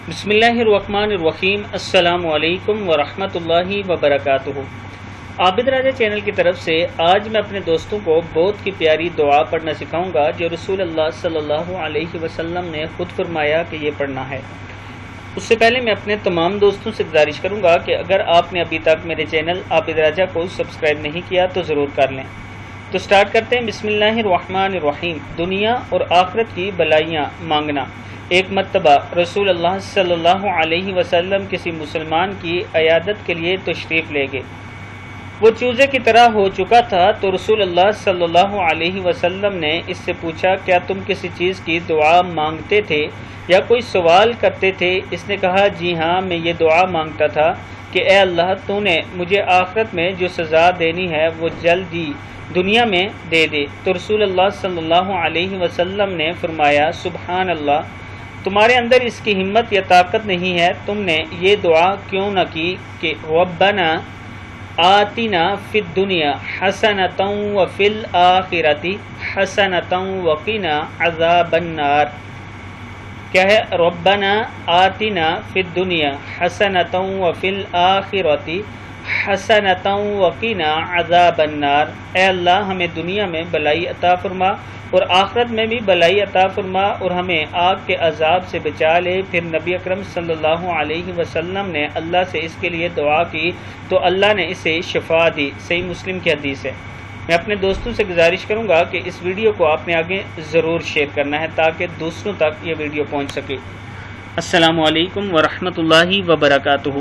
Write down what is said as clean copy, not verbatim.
بسم اللہ الرحمن الرحیم۔ السلام علیکم ورحمۃ اللہ وبرکاتہ۔ عابد راجہ چینل کی طرف سے آج میں اپنے دوستوں کو بہت کی پیاری دعا پڑھنا سکھاؤں گا جو رسول اللہ صلی اللہ علیہ وسلم نے خود فرمایا کہ یہ پڑھنا ہے۔ اس سے پہلے میں اپنے تمام دوستوں سے گزارش کروں گا کہ اگر آپ نے ابھی تک میرے چینل عابد راجہ کو سبسکرائب نہیں کیا تو ضرور کر لیں۔ تو سٹارٹ کرتے ہیں۔ بسم اللہ الرحمن الرحیم۔ دنیا اور آخرت کی بلائیاں مانگنا۔ ایک مرتبہ رسول اللہ صلی اللہ علیہ وسلم کسی مسلمان کی عیادت کے لیے تشریف لے گئے۔ وہ چوزے کی طرح ہو چکا تھا تو رسول اللہ صلی اللہ علیہ وسلم نے اس سے پوچھا، کیا تم کسی چیز کی دعا مانگتے تھے یا کوئی سوال کرتے تھے؟ اس نے کہا، جی ہاں، میں یہ دعا مانگتا تھا کہ اے اللہ، تو نے مجھے آخرت میں جو سزا دینی ہے وہ جلدی دنیا میں دے دے۔ تو رسول اللہ صلی اللہ علیہ وسلم نے فرمایا، سبحان اللہ، تمہارے اندر اس کی ہمت یا طاقت نہیں ہے، تم نے یہ دعا کیوں نہ کی کہ ربنا آتنا فی الدنیا حسنۃ وفی الآخرۃ حسنۃ وقنا عذاب النار۔ کیا ہے؟ ربنا آتنا فی الدنیا حسنۃ وفی الآخرۃ حسنۃ وقنا عذاب النار۔ اے اللہ، ہمیں دنیا میں بلائی عطا فرما اور آخرت میں بھی بلائی عطا فرما اور ہمیں آگ کے عذاب سے بچا لے۔ پھر نبی اکرم صلی اللہ علیہ وسلم نے اللہ سے اس کے لیے دعا کی تو اللہ نے اسے شفا دی۔ صحیح مسلم کی حدیث ہے۔ میں اپنے دوستوں سے گزارش کروں گا کہ اس ویڈیو کو آپ نے آگے ضرور شیئر کرنا ہے تاکہ دوسروں تک یہ ویڈیو پہنچ سکے۔ السلام علیکم ورحمۃ اللہ وبرکاتہ۔